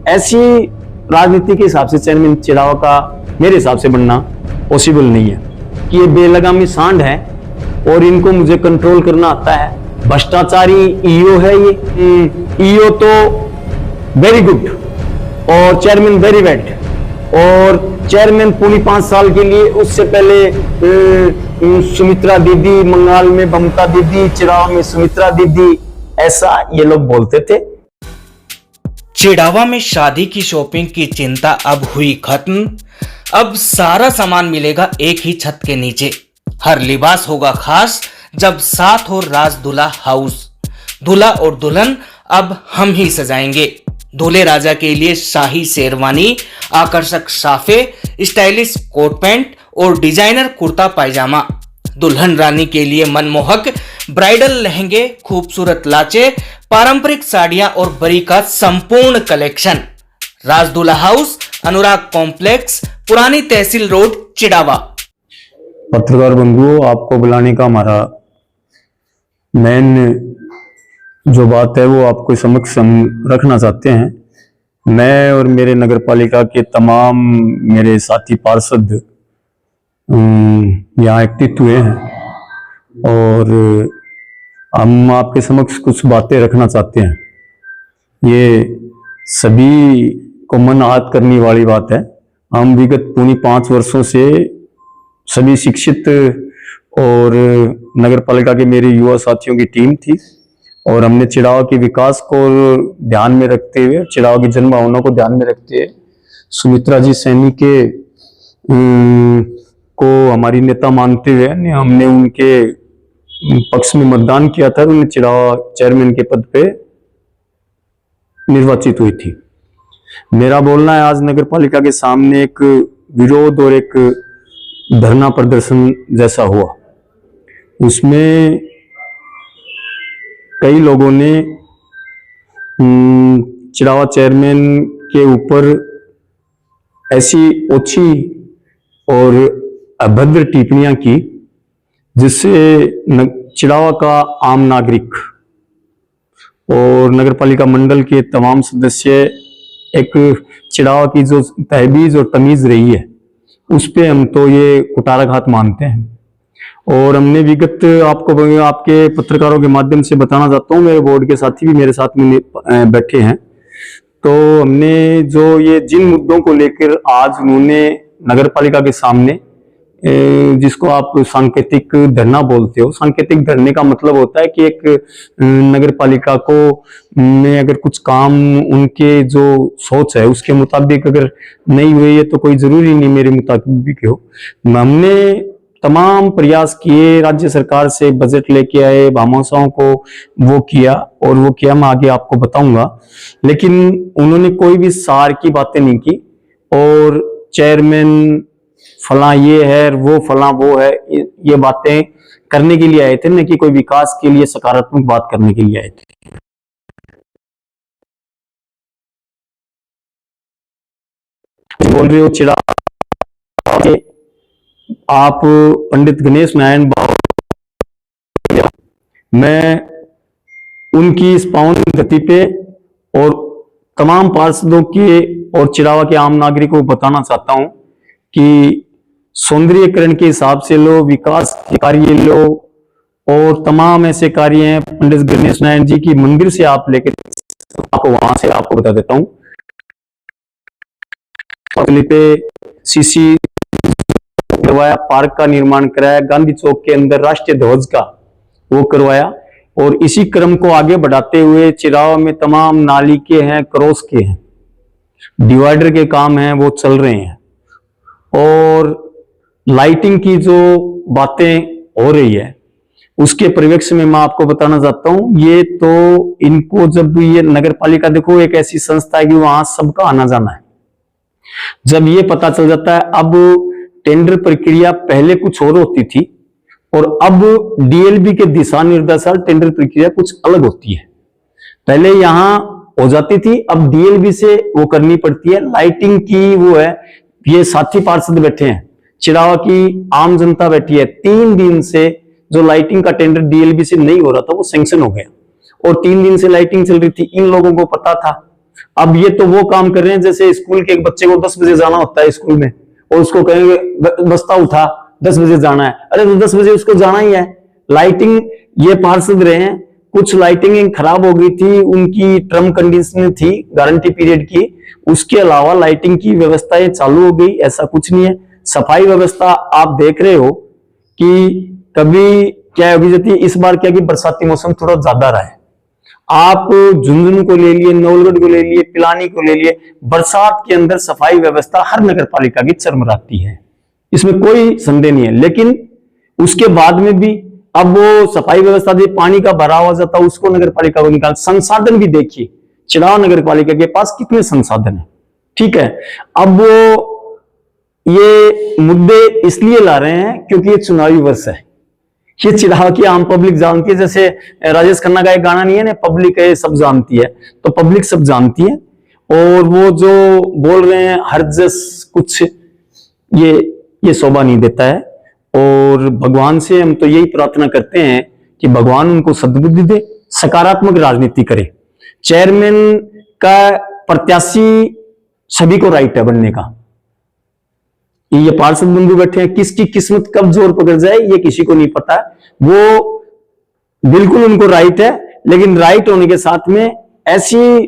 ऐसी राजनीति के हिसाब से चेयरमैन चिड़ावा का मेरे हिसाब से बनना पॉसिबल नहीं है कि ये बेलगामी सांड है और इनको मुझे कंट्रोल करना आता है। भ्रष्टाचारी ईओ है ये, ईओ तो वेरी गुड और चेयरमैन वेरी बैड, और चेयरमैन पूरी 5 साल के लिए, उससे पहले सुमित्रा दीदी, बंगाल में ममता दीदी, चिड़ावा में सुमित्रा दीदी, ऐसा ये लोग बोलते थे। चिड़ावा में शादी की शॉपिंग की चिंता अब हुई खत्म। अब सारा सामान मिलेगा एक ही छत के नीचे। हर लिबास होगा खास जब साथ हो राज दूल्हा हाउस। दूल्हा और दुल्हन अब हम ही सजाएंगे। दूल्हे राजा के लिए शाही शेरवानी, आकर्षक साफे, स्टाइलिश कोट पैंट और डिजाइनर कुर्ता पायजामा। दुल्हन रानी के लिए मनमोहक ब्राइडल लहंगे, खूबसूरत लाचे, पारंपरिक साड़ियां और बरी का संपूर्ण कलेक्शन। राज दूल्हा हाउस, अनुराग कॉम्प्लेक्स, पुरानी तहसील रोड, चिड़ावा। पत्रकार बंधुओं, आपको बुलाने का हमारा मेन जो बात है वो आपको समक्ष हम रखना चाहते हैं। मैं और मेरे नगर पालिका के तमाम मेरे साथी पार्षद यहाँ एकत्रित हुए हैं और हम आपके समक्ष कुछ बातें रखना चाहते हैं। ये सभी को मन आहत करने वाली बात है। हम विगत पूरी 5 वर्षों से सभी शिक्षित और नगर पालिका के मेरे युवा साथियों की टीम थी और हमने चिड़ावा के विकास को ध्यान में रखते हुए, चिड़ावा की जन भावना को ध्यान में रखते हुए सुमित्रा जी सैनी के को हमारी नेता मानते हुए हमने उनके पक्ष में मतदान किया था। उन्हें चिड़ावा चेयरमैन के पद पे निर्वाचित हुई थी। मेरा बोलना है आज नगर पालिका के सामने एक विरोध और एक धरना प्रदर्शन जैसा हुआ। उसमें कई लोगों ने चिड़ावा चेयरमैन के ऊपर ऐसी ओछी और अभद्र टिप्पणियां की जिससे चिड़ावा का आम नागरिक और नगरपालिका मंडल के तमाम सदस्य एक चिड़ावा की जो तहबीज और तमीज रही है उस पे हम तो ये कुटाराघात मानते हैं। और हमने विगत आपको आपके पत्रकारों के माध्यम से बताना चाहता हूँ, मेरे बोर्ड के साथी भी मेरे साथ में बैठे हैं, तो हमने जो ये जिन मुद्दों को लेकर आज उन्होंने नगरपालिका के सामने, जिसको आप सांकेतिक धरना बोलते हो, सांकेतिक धरने का मतलब होता है कि एक नगरपालिका को में अगर कुछ काम उनके जो सोच है उसके मुताबिक अगर नहीं हुए है तो कोई जरूरी नहीं मेरे मुताबिक हो। हमने तमाम प्रयास किए, राज्य सरकार से बजट लेके आए, भामाशाहों को वो किया और वो किया मैं आगे आपको बताऊंगा, लेकिन उन्होंने कोई भी सार की बातें नहीं की। और चेयरमैन फला ये है, वो फला वो है, ये बातें करने के लिए आए थे, न कि कोई विकास के लिए सकारात्मक बात करने के लिए आए थे। बोल रहे हो चिड़ावा आप पंडित गणेश नारायण बाबू, मैं उनकी इस पावन गति पे और तमाम पार्षदों के और चिड़ावा के आम नागरिकों को बताना चाहता हूं कि सौंदर्यीकरण के हिसाब से लो, विकास के कार्य लो और तमाम ऐसे कार्य हैं पंडित गणेश नारायण जी की मंदिर से आप लेकर आपको वहां से आपको बता देता हूं। पे सीसी करवाया, पार्क का निर्माण कराया, गांधी चौक के अंदर राष्ट्रीय ध्वज का वो करवाया और इसी क्रम को आगे बढ़ाते हुए चिड़ावा में तमाम नाली के हैं, क्रॉस के हैं, डिवाइडर के काम हैं वो चल रहे हैं और लाइटिंग की जो बातें हो रही है उसके परिप्रेक्ष्य में मैं आपको बताना चाहता हूं। ये तो इनको जब ये नगर पालिका देखो एक ऐसी संस्था है कि वहां सबका आना जाना है, जब ये पता चल जाता है, अब टेंडर प्रक्रिया पहले कुछ और होती थी और अब डीएलबी के दिशा निर्देशानुसार टेंडर प्रक्रिया कुछ अलग होती है। पहले यहां हो जाती थी, अब डीएलबी से वो करनी पड़ती है। लाइटिंग की वो है, ये साथी पार्षद बैठे हैं, चिड़ावा की आम जनता बैठी है। 3 दिन से जो लाइटिंग का टेंडर डीएलबी से नहीं हो रहा था वो सैंक्शन हो गया और 3 दिन से लाइटिंग चल रही थी, इन लोगों को पता था। अब ये तो वो काम कर रहे हैं जैसे स्कूल के एक बच्चे को 10 बजे जाना होता है स्कूल में, और उसको कहेंगे बस्ता उठा 10 बजे जाना है, अरे तो 10 बजे उसको जाना ही है। लाइटिंग ये पार्षद रहे हैं, कुछ लाइटिंग खराब हो गई थी, उनकी टर्म कंडीशन थी गारंटी पीरियड की, उसके अलावा लाइटिंग की व्यवस्थाएं चालू हो गई, ऐसा कुछ नहीं है। सफाई व्यवस्था आप देख रहे हो कि कभी क्या होगी जाती है, इस बार क्या कि बरसाती मौसम थोड़ा ज्यादा रहा है। आप झुंझुनू को ले लिए, नवलगढ़ को ले लिए, पिलानी को ले लिए, बरसात के अंदर सफाई व्यवस्था हर नगर पालिका की चरमराती है, इसमें कोई संदेह नहीं है। लेकिन उसके बाद में भी अब वो सफाई व्यवस्था जो पानी का भरा हुआ जाता है उसको नगर पालिका को निकाल, संसाधन भी देखिए चिड़ाव नगर पालिका के पास कितने संसाधन है, ठीक है। अब वो ये मुद्दे इसलिए ला रहे हैं क्योंकि ये चुनावी वर्ष है, ये चिड़ाव की आम पब्लिक जानती है। जैसे राजेश खन्ना का एक गाना नहीं है ना, पब्लिक है सब जानती है, तो पब्लिक सब जानती है। और वो जो बोल रहे हैं हर जस कुछ, ये शोभा नहीं देता है। और भगवान से हम तो यही प्रार्थना करते हैं कि भगवान उनको सद्बुद्धि दे, सकारात्मक राजनीति करे। चेयरमैन का प्रत्याशी सभी को राइट है बनने का, ये पार्षद बंधु बैठे हैं, किसकी किस्मत कब जोर पकड़ जाए ये किसी को नहीं पता। वो बिल्कुल उनको राइट है, लेकिन राइट होने के साथ में ऐसी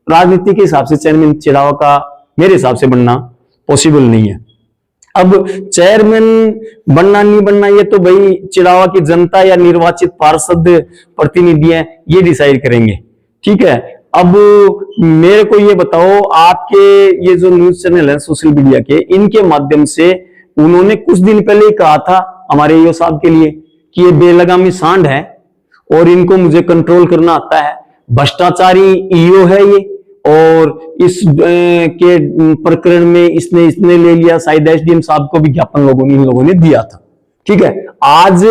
राजनीति के हिसाब से चेयरमैन चिड़ावा का मेरे हिसाब से बनना पॉसिबल नहीं है। अब चेयरमैन बनना नहीं बनना ये तो भाई चिड़ावा की जनता या निर्वाचित पार्षद प्रतिनिधि हैं, ये डिसाइड करेंगे, ठीक है। अब मेरे को ये बताओ, आपके ये जो न्यूज चैनल है सोशल मीडिया के, इनके माध्यम से उन्होंने कुछ दिन पहले ही कहा था हमारे ईओ साहब के लिए कि ये बेलगामी सांड है और इनको मुझे कंट्रोल करना आता है, भ्रष्टाचारी ईओ है ये, और इस के प्रकरण में इसने ले लिया। शायद एसडीएम साहब को विज्ञापन इन लोगों ने दिया था, ठीक है। आज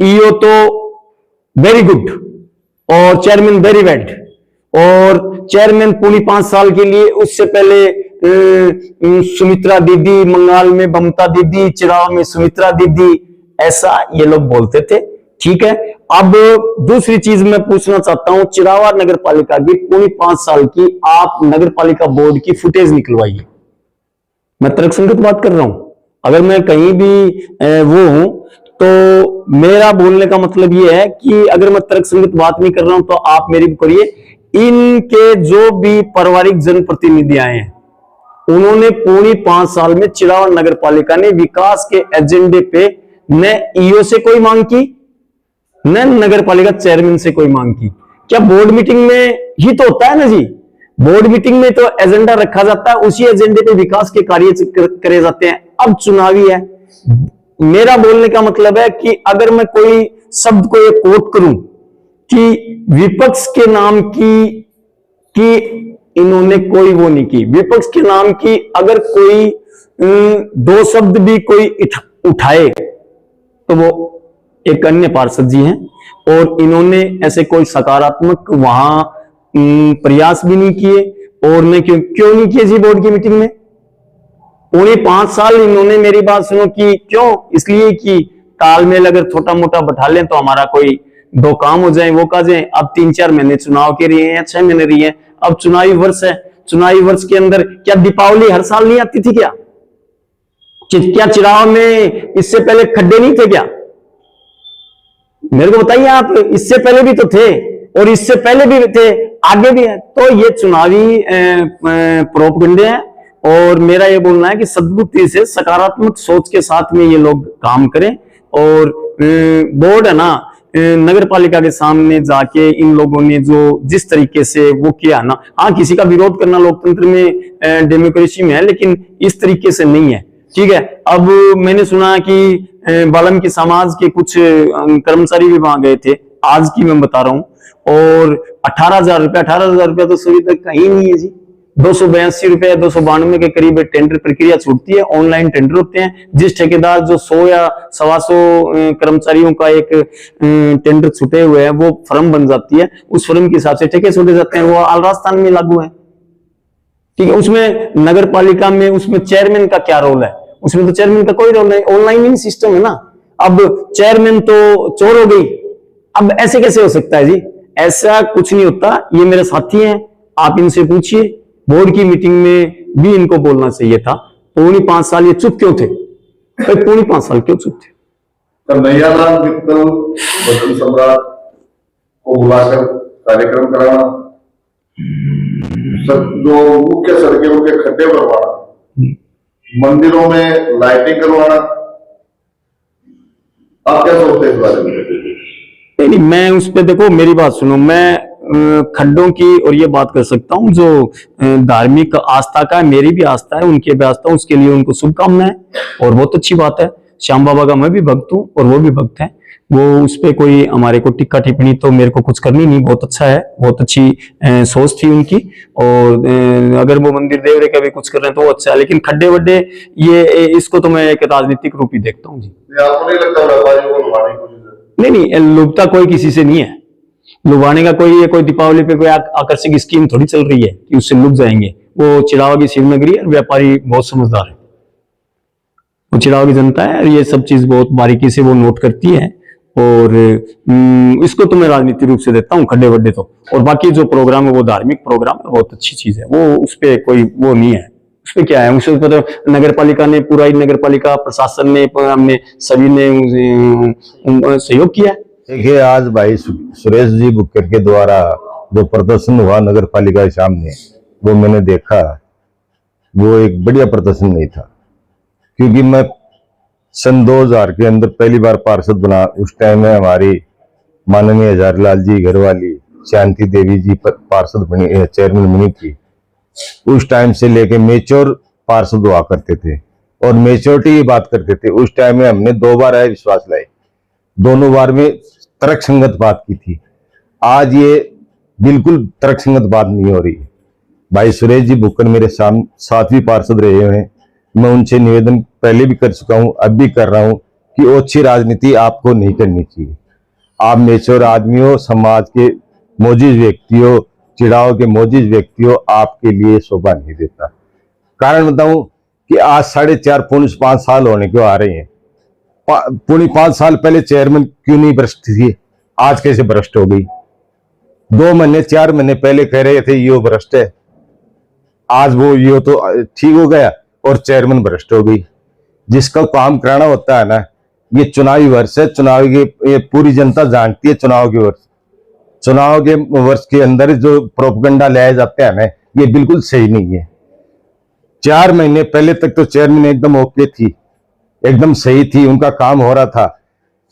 ईओ तो वेरी गुड और चेयरमैन वेरी बैड, और चेयरमैन पूरी 5 साल के लिए, उससे पहले सुमित्रा दीदी, मंगाल में ममता दीदी, चिड़ाव में सुमित्रा दीदी, ऐसा ये लोग बोलते थे, ठीक है। अब दूसरी चीज मैं पूछना चाहता हूं, चिड़ावा नगर पालिका की पूरी 5 साल की आप नगर पालिका बोर्ड की फुटेज निकलवाइए। मैं तर्कसंगत बात कर रहा हूं, अगर मैं कहीं भी वो हूं तो मेरा बोलने का मतलब ये है कि अगर मैं तर्कसंगत बात नहीं कर रहा हूं तो आप मेरी करिए। इनके जो भी पारिवारिक जनप्रतिनिधि आए हैं, उन्होंने पूरी 5 साल में चिड़ावा नगर पालिका ने विकास के एजेंडे पे न ईओ से कोई मांग की, न नगर पालिका चेयरमैन से कोई मांग की। क्या बोर्ड मीटिंग में ही तो होता है ना जी, बोर्ड मीटिंग में तो एजेंडा रखा जाता है, उसी एजेंडे पे विकास के कार्य करे जाते हैं। अब चुनावी है, मेरा बोलने का मतलब है कि अगर मैं कोई शब्द को ये कोट करूं कि विपक्ष के नाम की इन्होंने कोई वो नहीं की, विपक्ष के नाम की अगर कोई 2 शब्द भी कोई उठाए तो वो एक अन्य पार्षद जी हैं, और इन्होंने ऐसे कोई सकारात्मक वहां प्रयास भी नहीं किए। और ने क्यों नहीं किए जी बोर्ड की मीटिंग में? पूरे 5 साल इन्होंने, मेरी बात सुनो, कि क्यों? इसलिए कि तालमेल अगर छोटा मोटा बैठा लें तो हमारा कोई 2 काम हो जाए, वो का जाए। अब 3-4 महीने चुनाव के रही हैं, 6 महीने रही हैं, अब चुनावी वर्ष है। चुनावी वर्ष के अंदर क्या दीपावली हर साल नहीं आती थी क्या? क्या चिड़ाव में इससे पहले खड्डे नहीं थे क्या? मेरे को बताइए आप, इससे पहले भी तो थे और इससे पहले भी थे, आगे भी है। तो ये चुनावी प्रोपगंडे हैं, और मेरा ये बोलना है कि सद्बुद्धि से सकारात्मक सोच के साथ में ये लोग काम करें। और बोर्ड है ना, नगर पालिका के सामने जाके इन लोगों ने जो जिस तरीके से वो किया ना, हाँ किसी का विरोध करना लोकतंत्र में, डेमोक्रेसी में है, लेकिन इस तरीके से नहीं है, ठीक है। अब मैंने सुना कि बाल्मीकि समाज के कुछ कर्मचारी भी वहां गए थे, आज की मैं बता रहा हूं, और 18,000 रुपया तो सुविधा कहीं नहीं है जी। 282 रुपए, 292 के करीब टेंडर प्रक्रिया छूटती है, ऑनलाइन टेंडर होते हैं। जिस ठेकेदार जो 100 या 125 कर्मचारियों का एक टेंडर छूटे हुए है, वो फर्म बन जाती है, उस फर्म के हिसाब से ठेके छूटे जाते हैं। वो ऑल राजस्थान में लागू है, ठीक है। उसमें नगर पालिका में उसमें चेयरमैन का क्या रोल है? उसमें तो चेयरमैन का कोई रोल नहीं, ऑनलाइन ही सिस्टम है ना। अब चेयरमैन तो चोर हो गई, अब ऐसे कैसे हो सकता है जी? ऐसा कुछ नहीं होता। ये मेरे साथी हैं, आप इनसे पूछिए, बोर्ड की मीटिंग में भी इनको बोलना चाहिए था। पौने 5 साल ये चुप क्यों थे? भाई पौने 5 साल क्यों चुप थे? कन्हैयालाल मित्तल बदल सम्राट को बुलाकर कार्यक्रम कराना, जो मुख्य सड़कें उनके खड्डे भरवाना, मंदिरों में लाइटिंग करवाना, आप क्या सोचते हैं इस बारे में? नहीं, मैं उस पे देखो, मेरी बात सुनो, मैं खड्डों की और ये बात कर सकता हूँ जो धार्मिक आस्था का है, मेरी भी आस्था है, उनकी भी आस्था, उसके लिए उनको शुभकामनाएं और बहुत अच्छी बात है। श्याम बाबा का मैं भी भक्त हूँ और वो भी भक्त है। वो उस पे कोई हमारे को टिक्का टिप्पणी तो मेरे को कुछ करनी नहीं, बहुत अच्छा है, बहुत अच्छी सोच थी उनकी। और अगर वो मंदिर देवरे का भी कुछ कर रहे हैं तो वो अच्छा है, लेकिन खड्डे वड्डे ये इसको तो मैं एक राजनीतिक रूप ही देखता हूँ जी। आपको नहीं लगता व्यापारियों को लुभाने की कोशिश है? नहीं, लुभता कोई किसी से नहीं है। लुभाने का कोई दीपावली पे कोई आकर्षक स्कीम थोड़ी चल रही है कि उससे लुभ जाएंगे। वो चिड़ावा की शिवनगरी है, व्यापारी बहुत समझदार है, वो चिड़ावा की जनता है और ये सब चीज बहुत बारीकी से वो नोट करती है। और इसको तो मैं राजनीतिक रूप से देता हूँ खड्डे वड्डे तो। और बाकी जो प्रोग्राम है वो धार्मिक प्रोग्राम है, बहुत अच्छी चीज है वो, उस पर कोई वो नहीं है। उसमें क्या है, उसमें तो नगर पालिका ने, पूरा नगर पालिका प्रशासन ने, हमने सभी ने सहयोग किया। देखिए, आज भाई सुरेश जी बुक्कर के द्वारा जो प्रदर्शन हुआ नगर पालिका के सामने, वो मैंने देखा, वो एक बढ़िया प्रदर्शन नहीं था। क्योंकि मैं सन 2000 के अंदर पहली बार पार्षद बना, उस टाइम में हमारी माननीय हजारीलाल जी घरवाली शांति देवी जी पार्षद बनी, चेयरमैन बनी थी। उस टाइम से लेके मेच्योर पार्षद हुआ करते थे और मेच्योरिटी की बात करते थे। उस टाइम में हमने 2 बार आए विश्वास लाए, दोनों बार में तर्कसंगत बात की थी। आज ये बिल्कुल तर्कसंगत बात नहीं हो रही है। भाई सुरेश जी बुक्कर मेरे साथ 7वीं पार्षद रहे हुए हैं। मैं उनसे निवेदन पहले भी कर चुका हूं, अब भी कर रहा हूं कि ओछी राजनीति आपको नहीं करनी चाहिए। आप मेच्योर आदमी हो, समाज के मोजिज व्यक्ति हो, चिड़ाव के मोजिज व्यक्ति हो, आपके लिए शोभा नहीं देता। कारण बताऊं कि आज 4.5 पौने 5 साल होने क्यों आ रहे हैं। पौने 5 साल पहले चेयरमैन क्यों नहीं भ्रष्ट थी, आज कैसे भ्रष्ट हो गई? 2 महीने 4 महीने पहले कह रहे थे ये भ्रष्ट है, आज वो ये तो ठीक हो गया और चेयरमैन भ्रष्ट हो गई। जिसका काम कराना होता है ना, ये चुनावी वर्ष है, चुनाव के पूरी जनता जानती है। चुनाव के वर्ष के अंदर जो प्रोपगंडा लाया जाता है ना, ये बिल्कुल सही नहीं है। 4 महीने पहले तक तो चेयरमैन एकदम ओके थी, एकदम सही थी, उनका काम हो रहा था।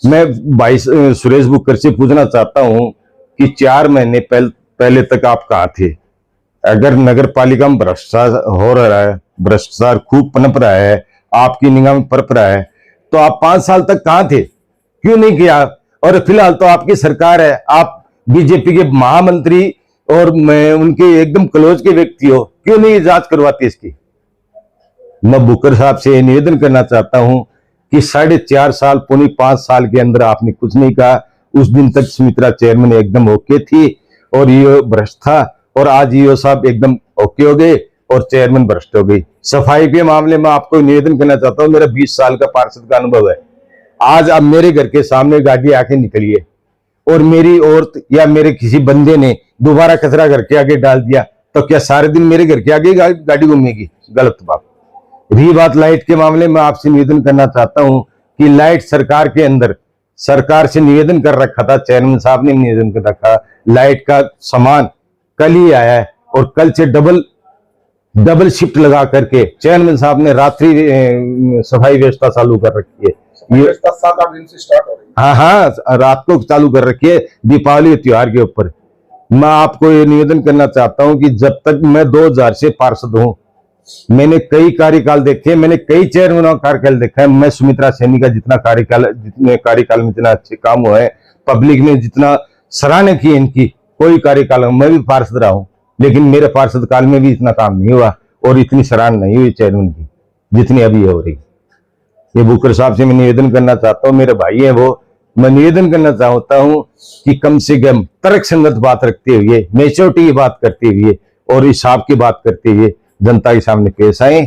मैं भाई सुरेश बुक्कर से पूछना चाहता हूं कि 4 महीने पहले तक आप कहाँ थे? अगर नगर पालिका में भ्रष्टाचार हो रहा है, भ्रष्टाचार खूब पनप रहा है, आपकी निगाह में पनप रहा है, तो आप 5 साल तक कहाँ थे? क्यों नहीं किया? और फिलहाल तो आपकी सरकार है, आप बीजेपी के महामंत्री और मैं उनके एकदम क्लोज के व्यक्ति हो, क्यों नहीं जांच करवाती इसकी? मैं बुक्कर साहब से निवेदन करना चाहता हूं कि 4.5 साल पौने 5 साल के अंदर आपने कुछ नहीं कहा। उस दिन तक सुमित्रा चेयरमैन एकदम ओके थी और ये भ्रष्ट था, और आज ये साहब एकदम ओके हो गए और चेयरमैन भ्रष्ट हो गई। सफाई के मामले में आपको निवेदन करना चाहता हूं, मेरा 20 साल का पार्षद का अनुभव है। आज अब मेरे घर के सामने गाड़ी आके निकली है और मेरी औरत या मेरे किसी बंदे ने दोबारा कचरा घर के आगे डाल दिया, तो क्या सारे दिन मेरे घर के आगे गाड़ी घूमेगी? गलत बात। रही बात लाइट के मामले में, आपसे निवेदन करना चाहता हूं कि लाइट सरकार के अंदर, सरकार से निवेदन कर रखा था, चेयरमैन साहब ने निवेदन कर रखा, लाइट का सामान कल ही आया है और कल से डबल शिफ्ट लगा करके चेयरमैन साहब ने रात्रि सफाई व्यवस्था चालू कर रखी है। ये 7-8 दिन से स्टार्ट हो रही है। हाँ, रात को चालू कर रखी है दीपावली त्योहार के ऊपर। मैं आपको ये निवेदन करना चाहता हूं कि जब तक मैं 2000 से पार्षद हूं, मैंने कई कार्यकाल देखे, मैंने कई चेयरमैनों का कार्यकाल देखा है। मैं सुमित्रा सैनी का जितने कार्यकाल में जितना अच्छे काम हुए, पब्लिक ने जितना सराहना की इनकी, कोई कार्यकाल मैं भी पार्षद रहा हूं, लेकिन मेरे पार्षद काल में भी इतना काम नहीं हुआ और इतनी सराहना नहीं हुई चेयरमैन की जितनी अभी हो रही। ये बुक्कर साहब से मैं निवेदन करना चाहता हूँ, मेरे भाई हैं वो, मैं निवेदन करना चाहता हूँ कि कम से कम तर्कसंगत बात रखते हुए, मेच्योरिटी की बात करते हुए और हिसाब की बात करते हुए जनता के सामने पेश आए।